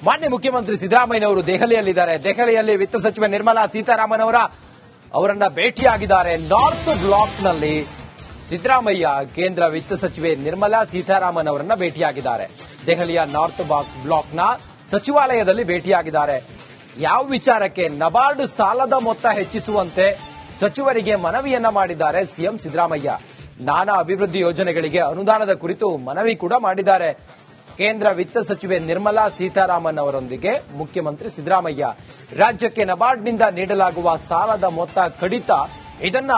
ಮಾನ್ಯ ಮುಖ್ಯಮಂತ್ರಿ ಸಿದ್ದರಾಮಯ್ಯನವರು ದೆಹಲಿಯಲ್ಲಿದ್ದಾರೆ. ದೆಹಲಿಯಲ್ಲಿ ವಿತ್ತ ಸಚಿವೆ ನಿರ್ಮಲಾ ಸೀತಾರಾಮನ್ ಅವರನ್ನ ಭೇಟಿಯಾಗಿದ್ದಾರೆ. ನಾರ್ತ್ ಬ್ಲಾಕ್ನಲ್ಲಿ ಸಿದ್ದರಾಮಯ್ಯ ಕೇಂದ್ರ ವಿತ್ತ ಸಚಿವೆ ನಿರ್ಮಲಾ ಸೀತಾರಾಮನ್ ಅವರನ್ನ ಭೇಟಿಯಾಗಿದ್ದಾರೆ. ದೆಹಲಿಯ ನಾರ್ತ್ ಬ್ಲಾಕ್ನ ಸಚಿವಾಲಯದಲ್ಲಿ ಭೇಟಿಯಾಗಿದ್ದಾರೆ. ಯಾವ ವಿಚಾರಕ್ಕೆ? ನಬಾರ್ಡ್ ಸಾಲದ ಮೊತ್ತ ಹೆಚ್ಚಿಸುವಂತೆ ಸಚಿವರಿಗೆ ಮನವಿಯನ್ನ ಮಾಡಿದ್ದಾರೆ ಸಿಎಂ ಸಿದ್ದರಾಮಯ್ಯ. ನಾನಾ ಅಭಿವೃದ್ಧಿ ಯೋಜನೆಗಳಿಗೆ ಅನುದಾನದ ಕುರಿತು ಮನವಿ ಕೂಡ ಮಾಡಿದ್ದಾರೆ. ಕೇಂದ್ರ ವಿತ್ತ ಸಚಿವೆ ನಿರ್ಮಲಾ ಸೀತಾರಾಮನ್ ಅವರೊಂದಿಗೆ ಮುಖ್ಯಮಂತ್ರಿ ಸಿದ್ದರಾಮಯ್ಯ ರಾಜ್ಯಕ್ಕೆ ನಬಾರ್ಡ್ನಿಂದ ನೀಡಲಾಗುವ ಸಾಲದ ಮೊತ್ತ ಕಡಿತ ಇದನ್ನ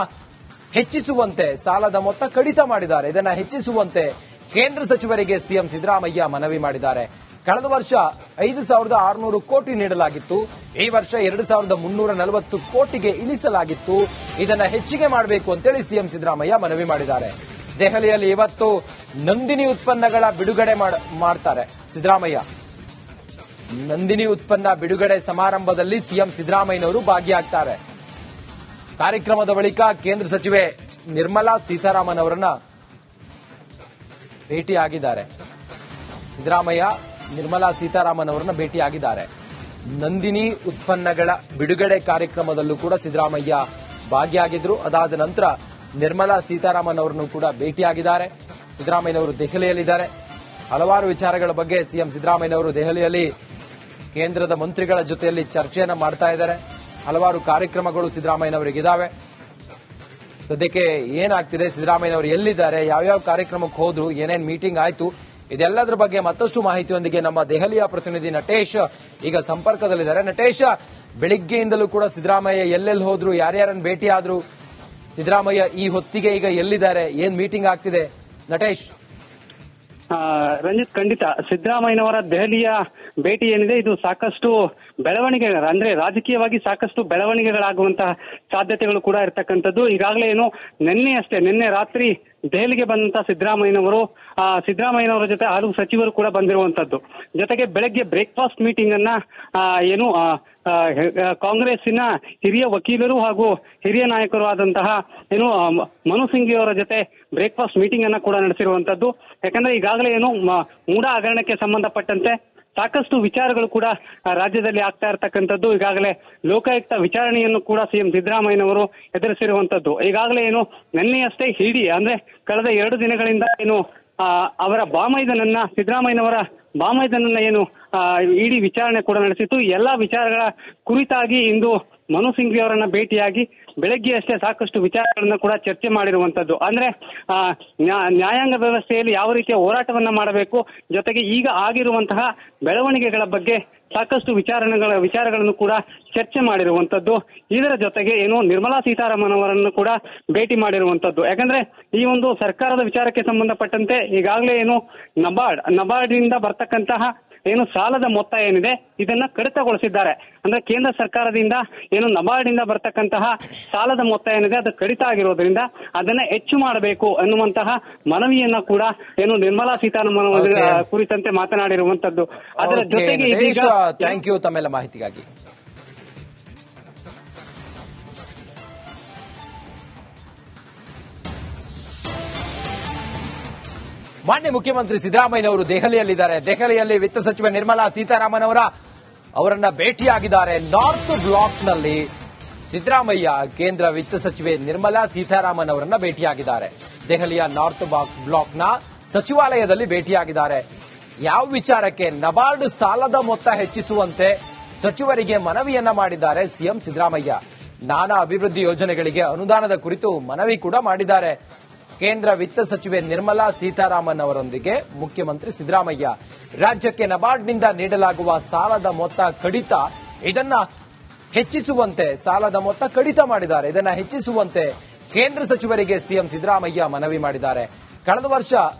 ಹೆಚ್ಚಿಸುವಂತೆ ಸಾಲದ ಮೊತ್ತ ಕಡಿತ ಮಾಡಿದ್ದಾರೆ. ಇದನ್ನ ಹೆಚ್ಚಿಸುವಂತೆ ಕೇಂದ್ರ ಸಚಿವರಿಗೆ ಸಿಎಂ ಸಿದ್ದರಾಮಯ್ಯ ಮನವಿ ಮಾಡಿದ್ದಾರೆ. ಕಳೆದ ವರ್ಷ 5,600 ಕೋಟಿ ನೀಡಲಾಗಿತ್ತು. ಈ ವರ್ಷ 2,340 ಕೋಟಿಗೆ ಇಳಿಸಲಾಗಿತ್ತು. ಇದನ್ನ ಹೆಚ್ಚಿಗೆ ಮಾಡಬೇಕು ಅಂತೇಳಿ ಸಿಎಂ ಸಿದ್ದರಾಮಯ್ಯ ಮನವಿ ಮಾಡಿದ್ದಾರೆ. ದೆಹಲಿಯಲ್ಲಿ ಇವತ್ತು ನಂದಿನಿ ಉತ್ಪನ್ನಗಳ ಬಿಡುಗಡೆ ಮಾಡ್ತಾರೆ ಸಿದ್ದರಾಮಯ್ಯ. ನಂದಿನಿ ಉತ್ಪನ್ನ ಬಿಡುಗಡೆ ಸಮಾರಂಭದಲ್ಲಿ ಸಿಎಂ ಸಿದ್ದರಾಮಯ್ಯನವರು ಭಾಗಿಯಾಗ್ತಾರೆ. ಕಾರ್ಯಕ್ರಮದ ಬಳಿಕ ಕೇಂದ್ರ ಸಚಿವೆ ನಿರ್ಮಲಾ ಸೀತಾರಾಮನ್ ಅವರನ್ನ ಭೇಟಿಯಾಗಿದ್ದಾರೆ. ಸಿದ್ದರಾಮಯ್ಯ ನಿರ್ಮಲಾ ಸೀತಾರಾಮನ್ ಅವರನ್ನ ಭೇಟಿಯಾಗಿದ್ದಾರೆ. ನಂದಿನಿ ಉತ್ಪನ್ನಗಳ ಬಿಡುಗಡೆ ಕಾರ್ಯಕ್ರಮದಲ್ಲೂ ಕೂಡ ಸಿದ್ದರಾಮಯ್ಯ ಭಾಗಿಯಾಗಿದ್ರು. ಅದಾದ ನಂತರ ನಿರ್ಮಲಾ ಸೀತಾರಾಮನ್ ಅವರನ್ನು ಕೂಡ ಭೇಟಿಯಾಗಿದ್ದಾರೆ. ಸಿದ್ದರಾಮಯ್ಯನವರು ದೆಹಲಿಯಲ್ಲಿದ್ದಾರೆ. ಹಲವಾರು ವಿಚಾರಗಳ ಬಗ್ಗೆ ಸಿಎಂ ಸಿದ್ದರಾಮಯ್ಯನವರು ದೆಹಲಿಯಲ್ಲಿ ಕೇಂದ್ರದ ಮಂತ್ರಿಗಳ ಜೊತೆಯಲ್ಲಿ ಚರ್ಚೆಯನ್ನ ಮಾಡ್ತಾ ಇದ್ದಾರೆ. ಹಲವಾರು ಕಾರ್ಯಕ್ರಮಗಳು ಸಿದ್ದರಾಮಯ್ಯನವರಿಗಿದ್ದಾವೆ. ಸದ್ಯಕ್ಕೆ ಏನಾಗ್ತಿದೆ, ಸಿದ್ದರಾಮಯ್ಯನವರು ಎಲ್ಲಿದ್ದಾರೆ, ಯಾವ್ಯಾವ ಕಾರ್ಯಕ್ರಮಕ್ಕೆ ಹೋದ್ರು, ಏನೇನ್ ಮೀಟಿಂಗ್ ಆಯ್ತು, ಇದೆಲ್ಲದರ ಬಗ್ಗೆ ಮತ್ತಷ್ಟು ಮಾಹಿತಿಯೊಂದಿಗೆ ನಮ್ಮ ದೆಹಲಿಯ ಪ್ರತಿನಿಧಿ ನಟೇಶ್ ಈಗ ಸಂಪರ್ಕದಲ್ಲಿದ್ದಾರೆ. ನಟೇಶ್, ಬೆಳಿಗ್ಗೆಯಿಂದಲೂ ಕೂಡ ಸಿದ್ದರಾಮಯ್ಯ ಎಲ್ಲೆಲ್ಲಿ ಹೋದ್ರು, ಯಾರ್ಯಾರನ್ನು ಭೇಟಿ ಆದ್ರು, ಸಿದ್ದರಾಮಯ್ಯ ಈ ಹೊತ್ತಿಗೆ ಈಗ ಎಲ್ಲಿದ್ದಾರೆ, ಏನ್ ಮೀಟಿಂಗ್ ಆಗ್ತಿದೆ? ನಟೇಶ್. ರಂಜಿತ್, ಖಂಡಿತ ಸಿದ್ದರಾಮಯ್ಯನವರ ದೆಹಲಿಯ ಭೇಟಿ ಏನಿದೆ ಇದು ಸಾಕಷ್ಟು ಬೆಳವಣಿಗೆಗಳು, ಅಂದ್ರೆ ರಾಜಕೀಯವಾಗಿ ಸಾಕಷ್ಟು ಬೆಳವಣಿಗೆಗಳಾಗುವಂತಹ ಸಾಧ್ಯತೆಗಳು ಕೂಡ ಇರತಕ್ಕಂಥದ್ದು. ಈಗಾಗಲೇ ನಿನ್ನೆ ರಾತ್ರಿ ದೆಹಲಿಗೆ ಬಂದಂತಹ ಸಿದ್ದರಾಮಯ್ಯನವರ ಜೊತೆ ಹಲವು ಸಚಿವರು ಕೂಡ ಬಂದಿರುವಂತದ್ದು. ಜೊತೆಗೆ ಬೆಳಗ್ಗೆ ಬ್ರೇಕ್ಫಾಸ್ಟ್ ಮೀಟಿಂಗ್ ಅನ್ನ ಕಾಂಗ್ರೆಸ್ಸಿನ ಹಿರಿಯ ವಕೀಲರು ಹಾಗೂ ಹಿರಿಯ ನಾಯಕರು ಆದಂತಹ ಮನು ಸಿಂಘಿ ಅವರ ಜೊತೆ ಬ್ರೇಕ್ಫಾಸ್ಟ್ ಮೀಟಿಂಗ್ ಅನ್ನ ಕೂಡ ನಡೆಸಿರುವಂತದ್ದು. ಯಾಕಂದ್ರೆ ಈಗಾಗಲೇ ಮೂಡ ಹಗರಣಕ್ಕೆ ಸಂಬಂಧಪಟ್ಟಂತೆ ಸಾಕಷ್ಟು ವಿಚಾರಗಳು ಕೂಡ ರಾಜ್ಯದಲ್ಲಿ ಆಗ್ತಾ ಇರತಕ್ಕಂಥದ್ದು. ಈಗಾಗಲೇ ಲೋಕಾಯುಕ್ತ ವಿಚಾರಣೆಯನ್ನು ಕೂಡ ಸಿಎಂ ಸಿದ್ದರಾಮಯ್ಯನವರು ಎದುರಿಸಿರುವಂತದ್ದು. ಈಗಾಗಲೇ ನಿನ್ನೆಯಷ್ಟೇ ಇಡಿ ಅಂದ್ರೆ ಕಳೆದ 2 ದಿನಗಳಿಂದ ಅವರ ಸಿದ್ದರಾಮಯ್ಯನವರ ಬಾಮೈದನನ್ನ ಇಡಿ ವಿಚಾರಣೆ ಕೂಡ ನಡೆಸಿತ್ತು. ಎಲ್ಲಾ ವಿಚಾರಗಳ ಕುರಿತಾಗಿ ಇಂದು ಮನು ಸಿಂಘ್ವಿ ಅವರನ್ನ ಭೇಟಿಯಾಗಿ ಬೆಳಗ್ಗೆ ಅಷ್ಟೇ ಸಾಕಷ್ಟು ವಿಚಾರಗಳನ್ನ ಕೂಡ ಚರ್ಚೆ ಮಾಡಿರುವಂತದ್ದು. ಅಂದ್ರೆ ನ್ಯಾಯಾಂಗ ವ್ಯವಸ್ಥೆಯಲ್ಲಿ ಯಾವ ರೀತಿಯ ಹೋರಾಟವನ್ನ ಮಾಡಬೇಕು, ಜೊತೆಗೆ ಈಗ ಆಗಿರುವಂತಹ ಬೆಳವಣಿಗೆಗಳ ಬಗ್ಗೆ ಸಾಕಷ್ಟು ವಿಚಾರಗಳನ್ನು ಕೂಡ ಚರ್ಚೆ ಮಾಡಿರುವಂತದ್ದು. ಇದರ ಜೊತೆಗೆ ನಿರ್ಮಲಾ ಸೀತಾರಾಮನ್ ಅವರನ್ನು ಕೂಡ ಭೇಟಿ ಮಾಡಿರುವಂತದ್ದು. ಯಾಕಂದ್ರೆ ಈ ಒಂದು ಸರ್ಕಾರದ ವಿಚಾರಕ್ಕೆ ಸಂಬಂಧಪಟ್ಟಂತೆ ಈಗಾಗಲೇ ನಬಾರ್ಡ್ ನಿಂದ ಬರ್ತಕ್ಕಂತಹ ಸಾಲದ ಮೊತ್ತ ಏನಿದೆ ಇದನ್ನ ಕಡಿತಗೊಳಿಸಿದ್ದಾರೆ. ಅಂದ್ರೆ ಕೇಂದ್ರ ಸರ್ಕಾರದಿಂದ ನಬಾರ್ಡ್ ಇಂದ ಬರ್ತಕ್ಕಂತಹ ಸಾಲದ ಮೊತ್ತ ಏನಿದೆ ಅದು ಕಡಿತ ಆಗಿರೋದ್ರಿಂದ ಅದನ್ನ ಹೆಚ್ಚು ಮಾಡಬೇಕು ಅನ್ನುವಂತಹ ಮನವಿಯನ್ನ ಕೂಡ ನಿರ್ಮಲಾ ಸೀತಾರಾಮನ್ ಕುರಿತಂತೆ ಮಾತನಾಡಿರುವಂತದ್ದು. ಅದರ ಜೊತೆಗೆ ಥ್ಯಾಂಕ್ ಯು ತಮ್ಮೆಲ್ಲ ಮಾಹಿತಿಗಾಗಿ. ಮಾನ್ಯ ಮುಖ್ಯಮಂತ್ರಿ ಸಿದ್ದರಾಮಯ್ಯನವರು ದೆಹಲಿಯಲ್ಲಿದ್ದಾರೆ. ದೆಹಲಿಯಲ್ಲಿ ವಿತ್ತ ಸಚಿವೆ ನಿರ್ಮಲಾ ಸೀತಾರಾಮನ್ ಅವರನ್ನ ಭೇಟಿಯಾಗಿದ್ದಾರೆ. ನಾರ್ತ್ ಬ್ಲಾಕ್ನಲ್ಲಿ ಸಿದ್ದರಾಮಯ್ಯ ಕೇಂದ್ರ ವಿತ್ತ ಸಚಿವೆ ನಿರ್ಮಲಾ ಸೀತಾರಾಮನ್ ಅವರನ್ನ ಭೇಟಿಯಾಗಿದ್ದಾರೆ. ದೆಹಲಿಯ ನಾರ್ತ್ ಬ್ಲಾಕ್ನ ಸಚಿವಾಲಯದಲ್ಲಿ ಭೇಟಿಯಾಗಿದ್ದಾರೆ. ಯಾವ ವಿಚಾರಕ್ಕೆ? ನಬಾರ್ಡ್ ಸಾಲದ ಮೊತ್ತ ಹೆಚ್ಚಿಸುವಂತೆ ಸಚಿವರಿಗೆ ಮನವಿಯನ್ನ ಮಾಡಿದ್ದಾರೆ ಸಿಎಂ ಸಿದ್ದರಾಮಯ್ಯ. ನಾನಾ ಅಭಿವೃದ್ಧಿ ಯೋಜನೆಗಳಿಗೆ ಅನುದಾನದ ಕುರಿತು ಮನವಿ ಕೂಡ ಮಾಡಿದ್ದಾರೆ. ಕೇಂದ್ರ ವಿತ್ತ ಸಚಿವೆ ನಿರ್ಮಲಾ ಸೀತಾರಾಮನ್ ಅವರೊಂದಿಗೆ ಮುಖ್ಯಮಂತ್ರಿ ಸಿದ್ದರಾಮಯ್ಯ ರಾಜ್ಯಕ್ಕೆ ನಬಾರ್ಡ್ನಿಂದ ನೀಡಲಾಗುವ ಸಾಲದ ಮೊತ್ತ ಕಡಿತ ಇದನ್ನ ಹೆಚ್ಚಿಸುವಂತೆ ಸಾಲದ ಮೊತ್ತ ಕಡಿತ ಮಾಡಿದ್ದಾರೆ. ಇದನ್ನ ಹೆಚ್ಚಿಸುವಂತೆ ಕೇಂದ್ರ ಸಚಿವರಿಗೆ ಸಿಎಂ ಸಿದ್ದರಾಮಯ್ಯ ಮನವಿ ಮಾಡಿದ್ದಾರೆ. ಕಳೆದ ವರ್ಷ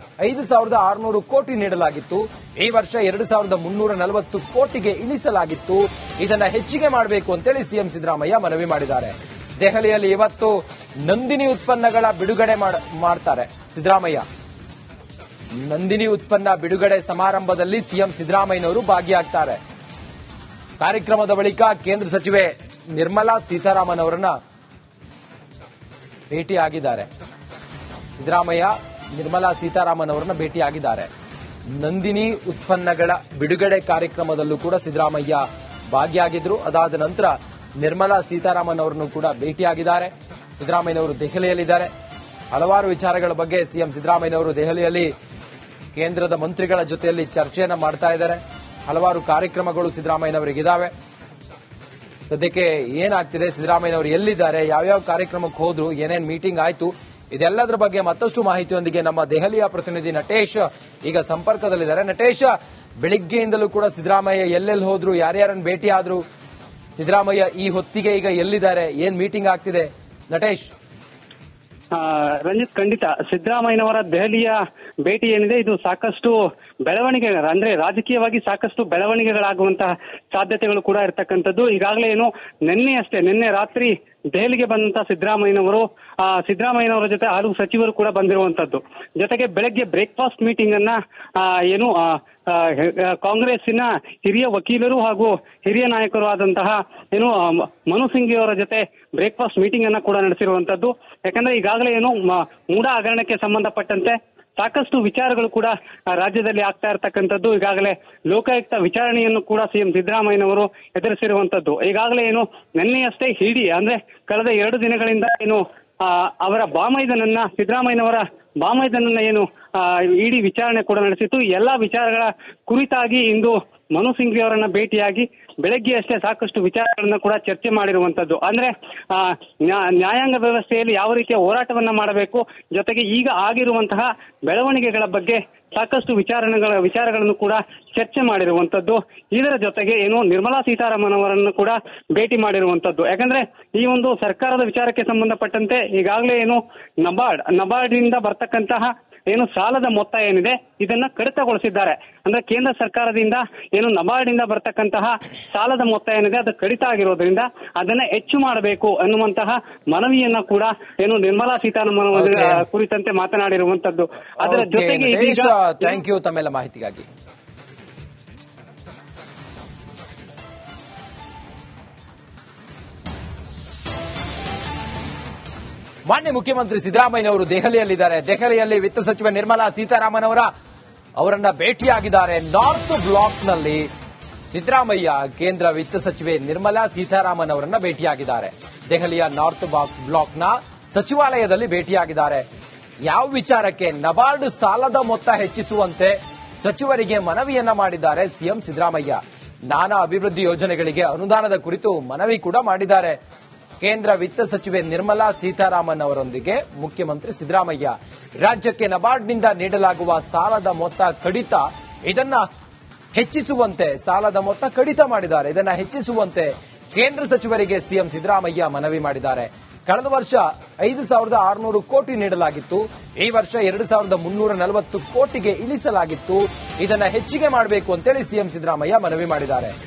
5,600 ಕೋಟಿ ನೀಡಲಾಗಿತ್ತು. ಈ ವರ್ಷ 2,340 ಕೋಟಿಗೆ ಇಳಿಸಲಾಗಿತ್ತು. ಇದನ್ನ ಹೆಚ್ಚಿಗೆ ಮಾಡಬೇಕು ಅಂತೇಳಿ ಸಿಎಂ ಸಿದ್ದರಾಮಯ್ಯ ಮನವಿ ಮಾಡಿದ್ದಾರೆ. ದೆಹಲಿಯಲ್ಲಿ ಇವತ್ತು ನಂದಿನಿ ಉತ್ಪನ್ನಗಳ ಬಿಡುಗಡೆ ಮಾಡ್ತಾರೆ ಸಿದ್ದರಾಮಯ್ಯ. ನಂದಿನಿ ಉತ್ಪನ್ನ ಬಿಡುಗಡೆ ಸಮಾರಂಭದಲ್ಲಿ ಸಿಎಂ ಸಿದ್ದರಾಮಯ್ಯನವರು ಭಾಗಿಯಾಗ್ತಾರೆ. ಕಾರ್ಯಕ್ರಮದ ಬಳಿಕ ಕೇಂದ್ರ ಸಚಿವೆ ನಿರ್ಮಲಾ ಸೀತಾರಾಮನ್ ಅವರನ್ನ ಭೇಟಿಯಾಗಿದ್ದಾರೆ. ಸಿದ್ದರಾಮಯ್ಯ ನಿರ್ಮಲಾ ಸೀತಾರಾಮನ್ ಅವರನ್ನ ಭೇಟಿಯಾಗಿದ್ದಾರೆ. ನಂದಿನಿ ಉತ್ಪನ್ನಗಳ ಬಿಡುಗಡೆ ಕಾರ್ಯಕ್ರಮದಲ್ಲೂ ಕೂಡ ಸಿದ್ದರಾಮಯ್ಯ ಭಾಗಿಯಾಗಿದ್ರು. ಅದಾದ ನಂತರ ನಿರ್ಮಲಾ ಸೀತಾರಾಮನ್ ಅವರನ್ನು ಕೂಡ ಭೇಟಿಯಾಗಿದ್ದಾರೆ. ಸಿದ್ದರಾಮಯ್ಯನವರು ದೆಹಲಿಯಲ್ಲಿದ್ದಾರೆ. ಹಲವಾರು ವಿಚಾರಗಳ ಬಗ್ಗೆ ಸಿಎಂ ಸಿದ್ದರಾಮಯ್ಯನವರು ದೆಹಲಿಯಲ್ಲಿ ಕೇಂದ್ರದ ಮಂತ್ರಿಗಳ ಜೊತೆಯಲ್ಲಿ ಚರ್ಚೆಯನ್ನ ಮಾಡ್ತಾ ಇದ್ದಾರೆ. ಹಲವಾರು ಕಾರ್ಯಕ್ರಮಗಳು ಸಿದ್ದರಾಮಯ್ಯನವರಿಗಿದ್ದಾವೆ. ಸದ್ಯಕ್ಕೆ ಏನಾಗ್ತಿದೆ, ಸಿದ್ದರಾಮಯ್ಯನವರು ಎಲ್ಲಿದ್ದಾರೆ, ಯಾವ್ಯಾವ ಕಾರ್ಯಕ್ರಮಕ್ಕೆ ಹೋದ್ರು, ಏನೇನ್ ಮೀಟಿಂಗ್ ಆಯ್ತು, ಇದೆಲ್ಲದರ ಬಗ್ಗೆ ಮತ್ತಷ್ಟು ಮಾಹಿತಿಯೊಂದಿಗೆ ನಮ್ಮ ದೆಹಲಿಯ ಪ್ರತಿನಿಧಿ ನಟೇಶ್ ಈಗ ಸಂಪರ್ಕದಲ್ಲಿದ್ದಾರೆ. ನಟೇಶ್, ಬೆಳಿಗ್ಗೆಯಿಂದಲೂ ಕೂಡ ಸಿದ್ದರಾಮಯ್ಯ ಎಲ್ಲೆಲ್ಲಿ ಹೋದ್ರು, ಯಾರ್ಯಾರನ್ನು ಭೇಟಿ ಆದ್ರು, ಸಿದ್ದರಾಮಯ್ಯ ಈ ಹೊತ್ತಿಗೆ ಈಗ ಎಲ್ಲಿದ್ದಾರೆ, ಏನ್ ಮೀಟಿಂಗ್ ಆಗ್ತಿದೆ ನಟೇಶ್? ರಂಜಿತ್, ಖಂಡಿತ ಸಿದ್ದರಾಮಯ್ಯನವರ ದೆಹಲಿಯ ಭೇಟಿ ಏನಿದೆ ಇದು ಸಾಕಷ್ಟು ಬೆಳವಣಿಗೆ, ಅಂದ್ರೆ ರಾಜಕೀಯವಾಗಿ ಸಾಕಷ್ಟು ಬೆಳವಣಿಗೆಗಳಾಗುವಂತಹ ಸಾಧ್ಯತೆಗಳು ಕೂಡ ಇರತಕ್ಕಂಥದ್ದು. ಈಗಾಗಲೇ ನಿನ್ನೆ ರಾತ್ರಿ ದೆಹಲಿಗೆ ಬಂದಂತಹ ಸಿದ್ದರಾಮಯ್ಯನವರ ಜೊತೆ ಹಲವು ಸಚಿವರು ಕೂಡ ಬಂದಿರುವಂತದ್ದು. ಜೊತೆಗೆ ಬೆಳಗ್ಗೆ ಬ್ರೇಕ್ಫಾಸ್ಟ್ ಮೀಟಿಂಗ್ ಅನ್ನ ಕಾಂಗ್ರೆಸ್ಸಿನ ಹಿರಿಯ ವಕೀಲರು ಹಾಗೂ ಹಿರಿಯ ನಾಯಕರು ಆದಂತಹ ಮನು ಸಿಂಘಿ ಅವರ ಜೊತೆ ಬ್ರೇಕ್ಫಾಸ್ಟ್ ಮೀಟಿಂಗ್ ಅನ್ನ ಕೂಡ ನಡೆಸಿರುವಂತದ್ದು. ಯಾಕಂದ್ರೆ ಈಗಾಗಲೇ ಮೂಡ ಹಗರಣಕ್ಕೆ ಸಂಬಂಧಪಟ್ಟಂತೆ ಸಾಕಷ್ಟು ವಿಚಾರಗಳು ಕೂಡ ರಾಜ್ಯದಲ್ಲಿ ಆಗ್ತಾ ಇರತಕ್ಕಂಥದ್ದು. ಈಗಾಗಲೇ ಲೋಕಾಯುಕ್ತ ವಿಚಾರಣೆಯನ್ನು ಕೂಡ ಸಿಎಂ ಸಿದ್ದರಾಮಯ್ಯನವರು ಎದುರಿಸಿರುವಂತದ್ದು. ಈಗಾಗಲೇ ನಿನ್ನೆಯಷ್ಟೇ ಇಡಿ ಅಂದ್ರೆ ಕಳೆದ 2 ದಿನಗಳಿಂದ ಅವರ ಸಿದ್ದರಾಮಯ್ಯನವರ ಬಾಮೈದನನ್ನ ಇಡಿ ವಿಚಾರಣೆ ಕೂಡ ನಡೆಸಿತ್ತು. ಎಲ್ಲಾ ವಿಚಾರಗಳ ಕುರಿತಾಗಿ ಇಂದು ಮನು ಸಿಂಘ್ವಿ ಅವರನ್ನ ಭೇಟಿಯಾಗಿ ಬೆಳಗ್ಗೆ ಅಷ್ಟೇ ಸಾಕಷ್ಟು ವಿಚಾರಗಳನ್ನ ಕೂಡ ಚರ್ಚೆ ಮಾಡಿರುವಂತದ್ದು. ಅಂದ್ರೆ ನ್ಯಾಯಾಂಗ ವ್ಯವಸ್ಥೆಯಲ್ಲಿ ಯಾವ ರೀತಿಯ ಹೋರಾಟವನ್ನ ಮಾಡಬೇಕು, ಜೊತೆಗೆ ಈಗ ಆಗಿರುವಂತಹ ಬೆಳವಣಿಗೆಗಳ ಬಗ್ಗೆ ಸಾಕಷ್ಟು ವಿಚಾರಗಳನ್ನು ಕೂಡ ಚರ್ಚೆ ಮಾಡಿರುವಂತದ್ದು. ಇದರ ಜೊತೆಗೆ ನಿರ್ಮಲಾ ಸೀತಾರಾಮನ್ ಅವರನ್ನು ಕೂಡ ಭೇಟಿ ಮಾಡಿರುವಂತದ್ದು. ಯಾಕಂದ್ರೆ ಈ ಒಂದು ಸರ್ಕಾರದ ವಿಚಾರಕ್ಕೆ ಸಂಬಂಧಪಟ್ಟಂತೆ ಈಗಾಗಲೇ ನಬಾರ್ಡ್ ನಿಂದ ಬರ್ತಕ್ಕಂತಹ ಸಾಲದ ಮೊತ್ತ ಏನಿದೆ ಇದನ್ನ ಕಡಿತಗೊಳಿಸಿದ್ದಾರೆ. ಅಂದ್ರೆ ಕೇಂದ್ರ ಸರ್ಕಾರದಿಂದ ನಬಾರ್ಡ್ ಇಂದ ಬರ್ತಕ್ಕಂತಹ ಸಾಲದ ಮೊತ್ತ ಏನಿದೆ ಅದು ಕಡಿತ ಆಗಿರೋದ್ರಿಂದ ಅದನ್ನ ಹೆಚ್ಚು ಮಾಡಬೇಕು ಅನ್ನುವಂತಹ ಮನವಿಯನ್ನ ಕೂಡ ನಿರ್ಮಲಾ ಸೀತಾರಾಮನ್ ಕುರಿತಂತೆ ಮಾತನಾಡಿರುವಂತದ್ದು. ಅದರ ಜೊತೆಗೆ ಥ್ಯಾಂಕ್ ಯು ತಮ್ಮೆಲ್ಲ ಮಾಹಿತಿಗಾಗಿ. ಮಾನ್ಯ ಮುಖ್ಯಮಂತ್ರಿ ಸಿದ್ದರಾಮಯ್ಯನವರು ದೆಹಲಿಯಲ್ಲಿದ್ದಾರೆ. ದೆಹಲಿಯಲ್ಲಿ ವಿತ್ತ ಸಚಿವ ನಿರ್ಮಲಾ ಸೀತಾರಾಮನ್ ಅವರನ್ನ ಭೇಟಿಯಾಗಿದ್ದಾರೆ. ನಾರ್ತ್ ಬ್ಲಾಕ್ನಲ್ಲಿ ಸಿದ್ದರಾಮಯ್ಯ ಕೇಂದ್ರ ವಿತ್ತ ಸಚಿವೆ ನಿರ್ಮಲಾ ಸೀತಾರಾಮನ್ ಅವರನ್ನ ಭೇಟಿಯಾಗಿದ್ದಾರೆ. ದೆಹಲಿಯ ನಾರ್ತ್ ಬ್ಲಾಕ್ನ ಸಚಿವಾಲಯದಲ್ಲಿ ಭೇಟಿಯಾಗಿದ್ದಾರೆ. ಯಾವ ವಿಚಾರಕ್ಕೆ? ನಬಾರ್ಡ್ ಸಾಲದ ಮೊತ್ತ ಹೆಚ್ಚಿಸುವಂತೆ ಸಚಿವರಿಗೆ ಮನವಿಯನ್ನ ಮಾಡಿದ್ದಾರೆ ಸಿಎಂ ಸಿದ್ದರಾಮಯ್ಯ. ನಾನಾ ಅಭಿವೃದ್ಧಿ ಯೋಜನೆಗಳಿಗೆ ಅನುದಾನದ ಕುರಿತು ಮನವಿ ಕೂಡ ಮಾಡಿದ್ದಾರೆ. ಕೇಂದ್ರ ವಿತ್ತ ಸಚಿವೆ ನಿರ್ಮಲಾ ಸೀತಾರಾಮನ್ ಅವರೊಂದಿಗೆ ಮುಖ್ಯಮಂತ್ರಿ ಸಿದ್ದರಾಮಯ್ಯ ರಾಜ್ಯಕ್ಕೆ ನಬಾರ್ಡ್ನಿಂದ ನೀಡಲಾಗುವ ಸಾಲದ ಮೊತ್ತ ಕಡಿತ ಇದನ್ನ ಹೆಚ್ಚಿಸುವಂತೆ ಸಾಲದ ಮೊತ್ತ ಕಡಿತ ಮಾಡಿದ್ದಾರೆ. ಇದನ್ನ ಹೆಚ್ಚಿಸುವಂತೆ ಕೇಂದ್ರ ಸಚಿವರಿಗೆ ಸಿಎಂ ಸಿದ್ದರಾಮಯ್ಯ ಮನವಿ ಮಾಡಿದ್ದಾರೆ. ಕಳೆದ ವರ್ಷ 5,600 ಕೋಟಿ ನೀಡಲಾಗಿತ್ತು. ಈ ವರ್ಷ 2,340 ಕೋಟಿಗೆ ಇಳಿಸಲಾಗಿತ್ತು. ಇದನ್ನ ಹೆಚ್ಚಿಗೆ ಮಾಡಬೇಕು ಅಂತೇಳಿ ಸಿಎಂ ಸಿದ್ದರಾಮಯ್ಯ ಮನವಿ ಮಾಡಿದ್ದಾರೆ.